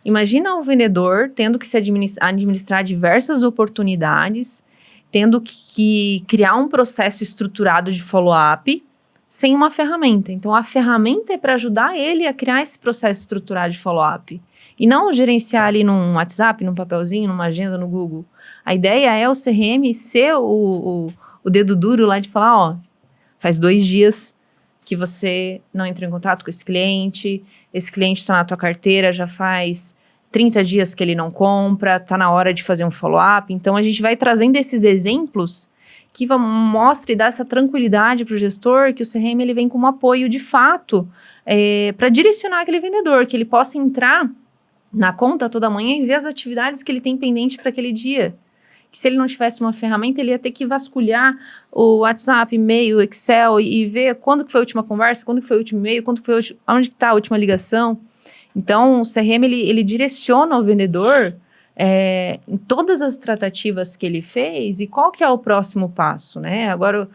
Imagina o vendedor tendo que se administrar diversas oportunidades, tendo que criar um processo estruturado de follow-up sem uma ferramenta. Então, a ferramenta é para ajudar ele a criar esse processo estruturado de follow-up. E não gerenciar ali num WhatsApp, num papelzinho, numa agenda no Google. A ideia é o CRM ser o dedo duro lá de falar, ó, faz 2 dias que você não entrou em contato com esse cliente está na tua carteira, já faz 30 dias que ele não compra, tá na hora de fazer um follow-up. Então, a gente vai trazendo esses exemplos que mostra e dá essa tranquilidade para o gestor, que o CRM ele vem como apoio de fato para direcionar aquele vendedor, que ele possa entrar na conta toda manhã e ver as atividades que ele tem pendente para aquele dia. Que se ele não tivesse uma ferramenta, ele ia ter que vasculhar o WhatsApp, e-mail, Excel e ver quando que foi a última conversa, quando que foi o último e-mail, onde que está a última ligação. Então, o CRM, ele direciona o vendedor em todas as tratativas que ele fez e qual que é o próximo passo, né? Agora,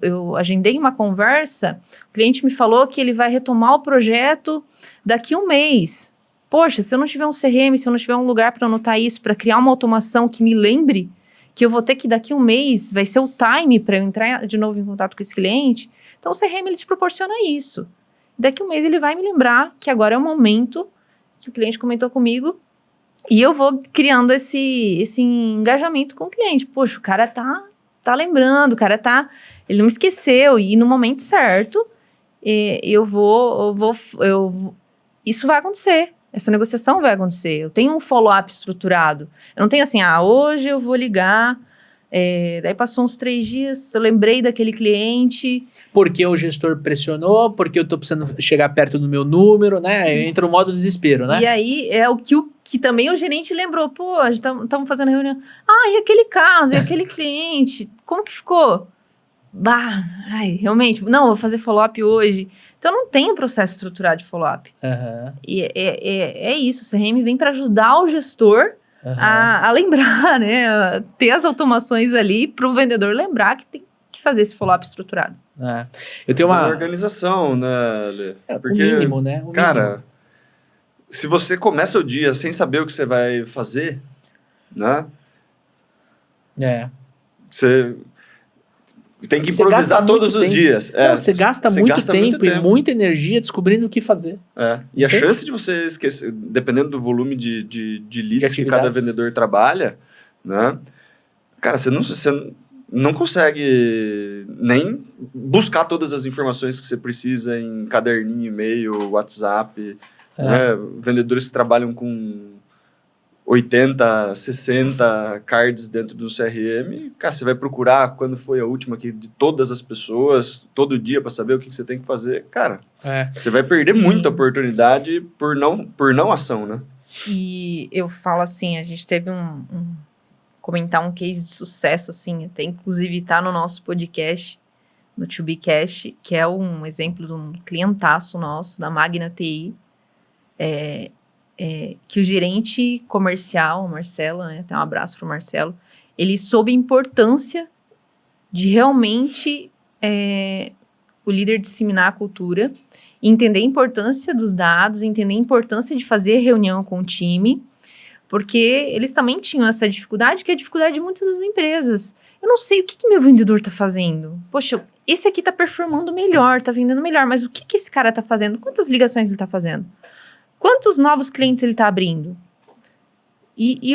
eu agendei uma conversa, o cliente me falou que ele vai retomar o projeto daqui a 1 mês. Poxa, se eu não tiver um CRM, se eu não tiver um lugar para anotar isso, para criar uma automação que me lembre que eu vou ter que daqui a 1 mês, vai ser o time para eu entrar de novo em contato com esse cliente. Então, o CRM, ele te proporciona isso. Daqui a 1 mês, ele vai me lembrar que agora é o momento que o cliente comentou comigo e eu vou criando esse engajamento com o cliente. Poxa, o cara tá lembrando, o cara ele não me esqueceu e no momento certo, isso vai acontecer. Essa negociação vai acontecer. Eu tenho um follow-up estruturado. Eu não tenho assim, hoje eu vou ligar, daí passou uns 3 dias, eu lembrei daquele cliente. Porque o gestor pressionou, porque eu tô precisando chegar perto do meu número, né? Entra o modo desespero, né? E aí é o que também o gerente lembrou. Pô, a gente estamos fazendo reunião. E aquele caso, e aquele cliente? Como que ficou? Realmente, não, vou fazer follow-up hoje. Então, não tem um processo estruturado de follow-up. Uhum. E é isso, o CRM vem para ajudar o gestor a lembrar, né? A ter as automações ali para o vendedor lembrar que tem que fazer esse follow-up estruturado. Eu tenho uma organização, né, Lê? Porque, o mínimo, né? Cara, se você começa o dia sem saber o que você vai fazer, né? Você tem que improvisar todos os dias. Você gasta muito tempo e muita energia descobrindo o que fazer. E a chance de você esquecer, dependendo do volume de leads que cada vendedor trabalha, né? Cara, você não consegue nem buscar todas as informações que você precisa em caderninho, e-mail, WhatsApp. Né? Vendedores que trabalham com 80, 60 cards dentro do CRM, cara, você vai procurar quando foi a última aqui de todas as pessoas, todo dia, para saber o que você tem que fazer. Cara, você vai perder muita oportunidade por não ação, né? E eu falo assim, a gente teve comentar um case de sucesso, assim, até inclusive tá no nosso podcast, no ToBeCast, que é um exemplo de um clientaço nosso, da Magna TI, que o gerente comercial, o Marcelo, né, até um abraço pro Marcelo, ele soube a importância de realmente o líder disseminar a cultura, entender a importância dos dados, entender a importância de fazer reunião com o time, porque eles também tinham essa dificuldade, que é a dificuldade de muitas das empresas. Eu não sei o que meu vendedor está fazendo. Poxa, esse aqui está performando melhor, está vendendo melhor, mas o que esse cara está fazendo? Quantas ligações ele está fazendo? Quantos novos clientes ele está abrindo? E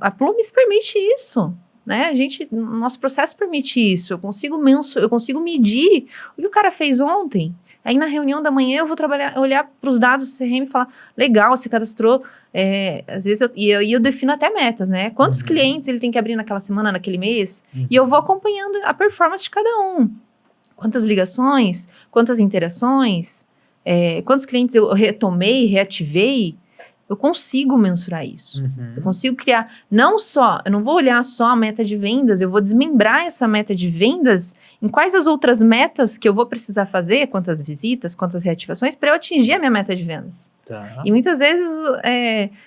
a Plumes permite isso, né? Nosso processo permite isso. Eu consigo medir o que o cara fez ontem. Aí na reunião da manhã eu vou olhar para os dados do CRM e falar, legal, você cadastrou. Às vezes eu defino até metas, né? Quantos clientes ele tem que abrir naquela semana, naquele mês? E eu vou acompanhando a performance de cada um. Quantas ligações, quantas interações, quantos clientes eu retomei, reativei. Eu consigo mensurar isso. Eu consigo criar, eu não vou olhar só a meta de vendas, eu vou desmembrar essa meta de vendas em quais as outras metas que eu vou precisar fazer, quantas visitas, quantas reativações, para eu atingir a minha meta de vendas. Tá. E muitas vezes,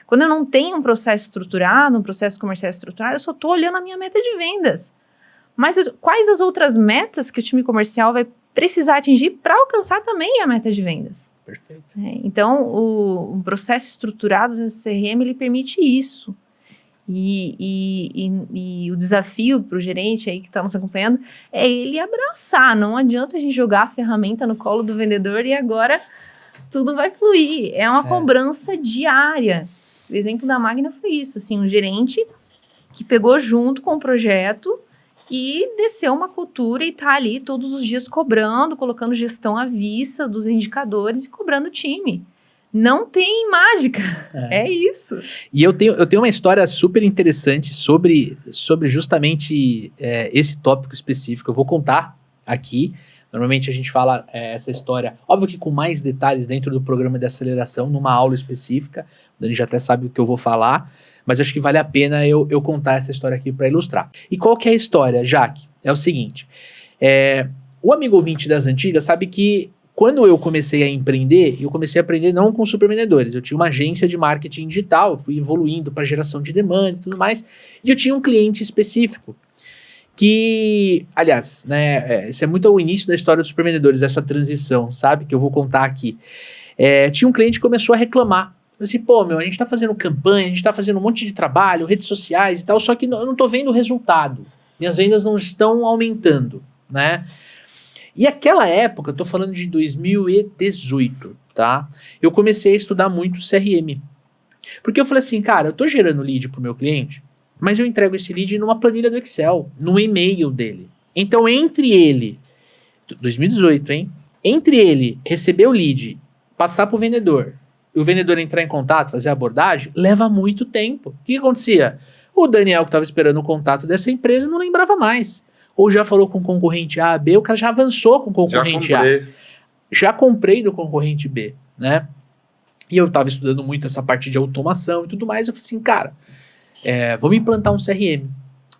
quando eu não tenho um processo estruturado, um processo comercial estruturado, eu só estou olhando a minha meta de vendas. Mas quais as outras metas que o time comercial vai precisar atingir para alcançar também a meta de vendas? Perfeito. Então, o processo estruturado do CRM, ele permite isso. E o desafio para o gerente aí que está nos acompanhando é ele abraçar. Não adianta a gente jogar a ferramenta no colo do vendedor e agora tudo vai fluir. É uma cobrança diária. O exemplo da Magna foi isso. Assim, um gerente que pegou junto com o projeto e desceu uma cultura e está ali todos os dias cobrando, colocando gestão à vista dos indicadores e cobrando o time. Não tem mágica, é isso. E eu tenho uma história super interessante sobre justamente esse tópico específico. Eu vou contar aqui. Normalmente a gente fala essa história, óbvio que com mais detalhes dentro do programa de aceleração, numa aula específica. O Dani já até sabe o que eu vou falar, mas acho que vale a pena eu contar essa história aqui para ilustrar. E qual que é a história, Jaque? É o seguinte, o amigo ouvinte das antigas sabe que quando eu comecei a empreender, eu comecei a aprender não com supervendedores. Eu tinha uma agência de marketing digital, eu fui evoluindo para geração de demanda e tudo mais, e eu tinha um cliente específico que, aliás, né, esse é muito o início da história dos supervendedores, essa transição, sabe, que eu vou contar aqui. Tinha um cliente que começou a reclamar. Assim, pô, a gente tá fazendo campanha, a gente tá fazendo um monte de trabalho, redes sociais e tal, só que eu não tô vendo o resultado. Minhas vendas não estão aumentando, né? E aquela época, eu tô falando de 2018, tá? Eu comecei a estudar muito CRM. Porque eu falei assim, cara, eu tô gerando lead pro meu cliente, mas eu entrego esse lead numa planilha do Excel, no e-mail dele. Então, entre ele, 2018, hein? Entre ele receber o lead, passar pro vendedor, e o vendedor entrar em contato, fazer a abordagem, leva muito tempo. O que acontecia? O Daniel, que estava esperando o contato dessa empresa, não lembrava mais. Ou já falou com o concorrente A, B, o cara já avançou com o concorrente A. Já comprei do concorrente B, né? E eu estava estudando muito essa parte de automação e tudo mais. Eu falei assim, cara, vamos implantar um CRM.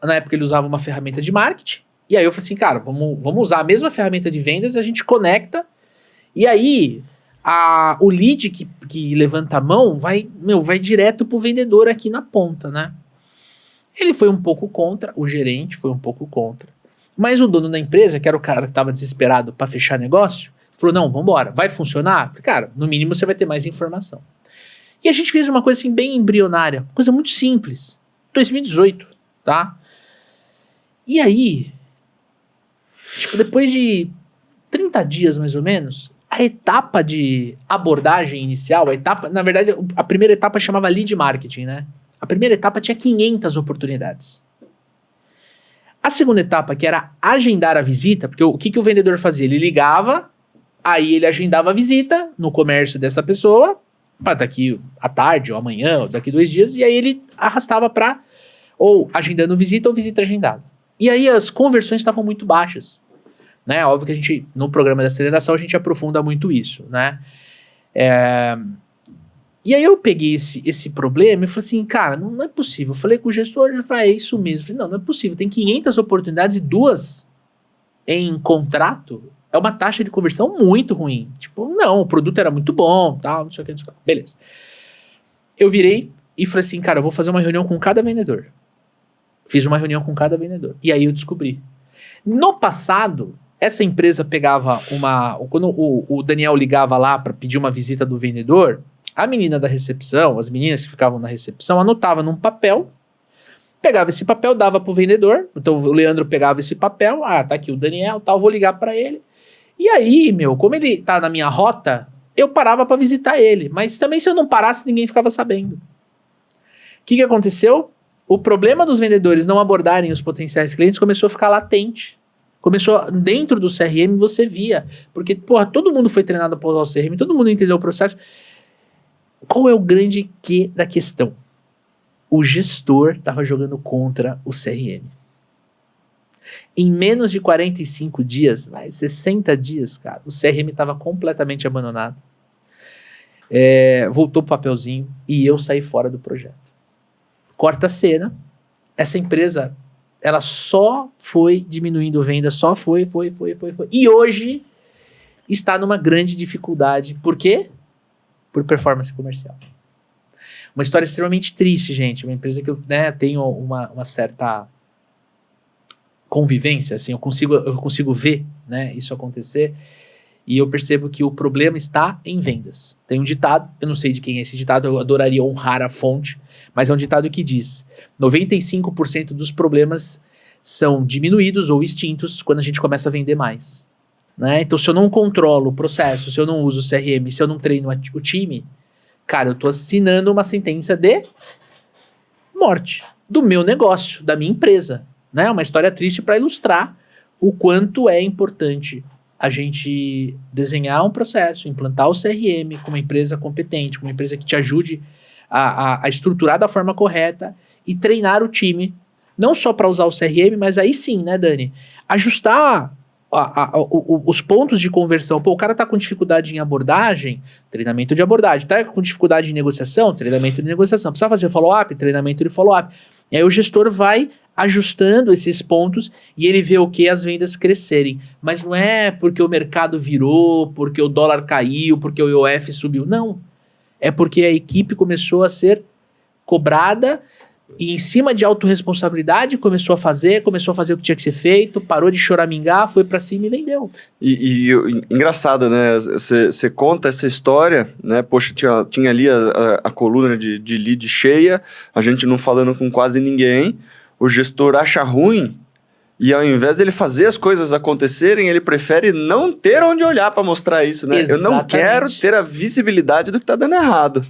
Na época ele usava uma ferramenta de marketing. E aí eu falei assim, cara, vamos usar a mesma ferramenta de vendas, a gente conecta. E aí o lead que levanta a mão vai direto pro vendedor aqui na ponta, né? Ele foi um pouco contra, o gerente foi um pouco contra. Mas o dono da empresa, que era o cara que estava desesperado para fechar negócio, falou, não, vambora, vai funcionar? Falei, cara, no mínimo você vai ter mais informação. E a gente fez uma coisa assim bem embrionária, coisa muito simples. 2018, tá? E aí, tipo, depois de 30 dias mais ou menos, a etapa de abordagem inicial, na verdade, a primeira etapa chamava lead marketing, né? A primeira etapa tinha 500 oportunidades. A segunda etapa, que era agendar a visita, porque o que o vendedor fazia? Ele ligava, aí ele agendava a visita no comércio dessa pessoa, para daqui à tarde, ou amanhã, ou daqui 2 dias, e aí ele arrastava para ou agendando visita ou visita agendada. E aí as conversões estavam muito baixas. Né? Óbvio que a gente, no programa de aceleração, a gente aprofunda muito isso, né? E aí eu peguei esse problema e falei assim, cara, não é possível. Eu falei com o gestor, ele falou, é isso mesmo. Eu falei, não é possível. Tem 500 oportunidades e 2 em contrato. É uma taxa de conversão muito ruim. Tipo, não, o produto era muito bom, tal, não sei o que, não sei o que. Beleza. Eu virei e falei assim, cara, eu vou fazer uma reunião com cada vendedor. Fiz uma reunião com cada vendedor. E aí eu descobri. No passado, essa empresa pegava quando o Daniel ligava lá para pedir uma visita do vendedor, a menina da recepção, as meninas que ficavam na recepção, anotava num papel, pegava esse papel, dava pro vendedor. Então o Leandro pegava esse papel, tá aqui o Daniel, tal, vou ligar para ele. E aí, como ele tá na minha rota, eu parava para visitar ele. Mas também se eu não parasse, ninguém ficava sabendo. O que aconteceu? O problema dos vendedores não abordarem os potenciais clientes começou a ficar latente. Começou dentro do CRM, você via. Porque, todo mundo foi treinado para usar o CRM, todo mundo entendeu o processo. Qual é o grande quê da questão? O gestor estava jogando contra o CRM. Em menos de 45 dias, 60 dias, cara, o CRM estava completamente abandonado. Voltou pro papelzinho e eu saí fora do projeto. Corta a cena, essa empresa, ela só foi diminuindo venda, só foi. E hoje está numa grande dificuldade. Por quê? Por performance comercial. Uma história extremamente triste, gente. Uma empresa que eu tenho uma certa convivência, assim, eu consigo ver, né, isso acontecer. e eu percebo que o problema está em vendas. Tem um ditado, eu não sei de quem é esse ditado, eu adoraria honrar a fonte, mas é um ditado que diz: 95% dos problemas são diminuídos ou extintos quando a gente começa a vender mais. Né? Então, se eu não controlo o processo, se eu não uso o CRM, se eu não treino o time, cara, eu tô assinando uma sentença de morte do meu negócio, da minha empresa. Né? Uma história triste para ilustrar o quanto é importante a gente desenhar um processo, implantar o CRM com uma empresa competente, com uma empresa que te ajude a estruturar da forma correta e treinar o time, não só para usar o CRM, mas aí sim, né, Dani? Ajustar os pontos de conversão. Pô, o cara tá com dificuldade em abordagem, treinamento de abordagem. Tá com dificuldade em negociação, treinamento de negociação. Precisa fazer follow-up, treinamento de follow-up. E aí o gestor vai ajustando esses pontos e ele vê o que? As vendas crescerem. Mas não é porque o mercado virou, porque o dólar caiu, porque o IOF subiu. Não. É porque a equipe começou a ser cobrada e em cima de autorresponsabilidade começou a fazer o que tinha que ser feito, parou de choramingar, foi pra cima e vendeu. E engraçado, né? Você conta essa história, né? Poxa, tinha ali a coluna de lead cheia, a gente não falando com quase ninguém, o gestor acha ruim e ao invés dele fazer as coisas acontecerem, ele prefere não ter onde olhar para mostrar isso, né? Exatamente. Eu não quero ter a visibilidade do que tá dando errado,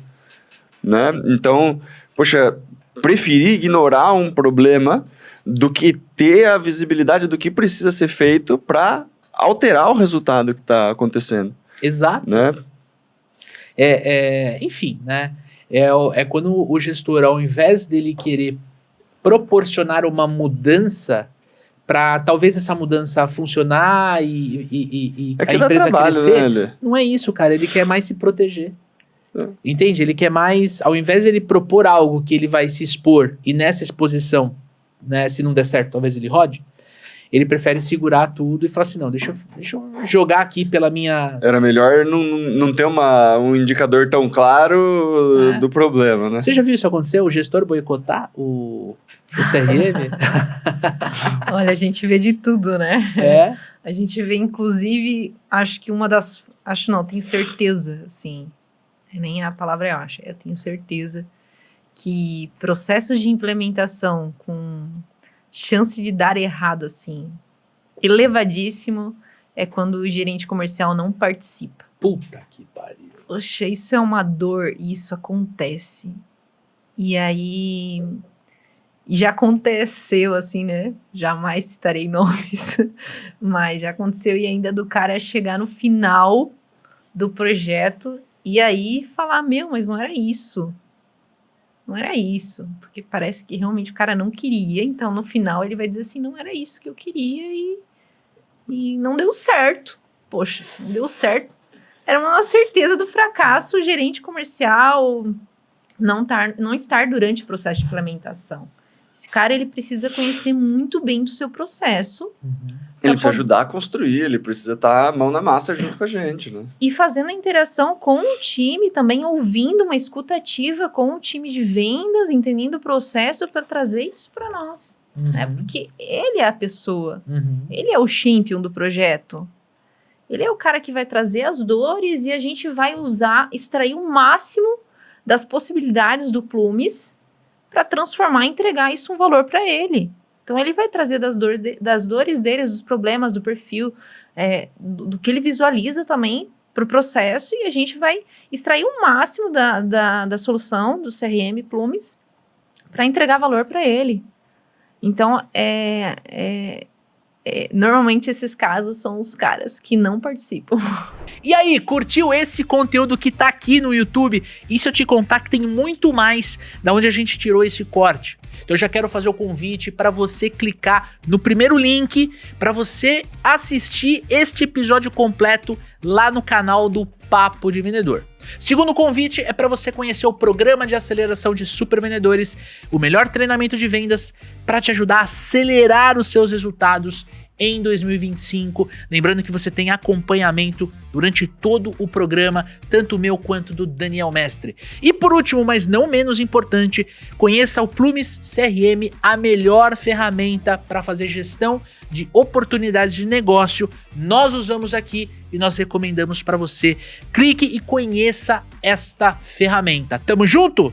né? Então, poxa, preferir ignorar um problema do que ter a visibilidade do que precisa ser feito para alterar o resultado que está acontecendo. Exato. Né? Enfim, né? É quando o gestor, ao invés dele querer proporcionar uma mudança para talvez essa mudança funcionar e a empresa crescer, né, não é isso, cara. Ele quer mais se proteger. Entende? Ele quer mais, ao invés de ele propor algo que ele vai se expor e nessa exposição, né, se não der certo, talvez ele rode, ele prefere segurar tudo e falar assim, não, deixa eu jogar aqui pela minha... Era melhor não ter um indicador tão claro do problema, né? Você já viu isso acontecer? O gestor boicotar o CRM? Olha, a gente vê de tudo, né? É. A gente vê, inclusive, tenho certeza, assim, nem a palavra eu acho, eu tenho certeza que processos de implementação com chance de dar errado, assim, elevadíssimo, é quando o gerente comercial não participa. Puta que pariu. Poxa, isso é uma dor e isso acontece. E aí, já aconteceu, assim, né? Jamais citarei nomes, mas já aconteceu e ainda do cara chegar no final do projeto e aí falar, mas não era isso. Não era isso. Porque parece que realmente o cara não queria. Então, no final, ele vai dizer assim, não era isso que eu queria e não deu certo. Poxa, não deu certo. Era uma certeza do fracasso o gerente comercial não estar durante o processo de implementação. Esse cara, ele precisa conhecer muito bem do seu processo. Ele precisa ajudar a construir, ele precisa estar mão na massa junto com a gente, né? E fazendo a interação com o time, também ouvindo uma escuta ativa com o time de vendas, entendendo o processo para trazer isso para nós. Né? Porque ele é a pessoa, ele é o champion do projeto. Ele é o cara que vai trazer as dores e a gente vai extrair o máximo das possibilidades do Plumes para transformar e entregar isso um valor para ele. Então, ele vai trazer das dores dele, dos problemas, do perfil, do que ele visualiza também para o processo e a gente vai extrair o máximo da solução do CRM Plumes para entregar valor para ele. Então, normalmente esses casos são os caras que não participam. E aí, curtiu esse conteúdo que tá aqui no YouTube? E se eu te contar que tem muito mais da onde a gente tirou esse corte? Então eu já quero fazer o convite para você clicar no primeiro link para você assistir este episódio completo lá no canal do Papo de Vendedor. Segundo convite é para você conhecer o programa de aceleração de supervendedores, o melhor treinamento de vendas para te ajudar a acelerar os seus resultados em 2025. Lembrando que você tem acompanhamento durante todo o programa, tanto o meu quanto do Daniel Mestre. E por último, mas não menos importante, conheça o Plumes CRM, a melhor ferramenta para fazer gestão de oportunidades de negócio. Nós usamos aqui e nós recomendamos para você. Clique e conheça esta ferramenta. Tamo junto?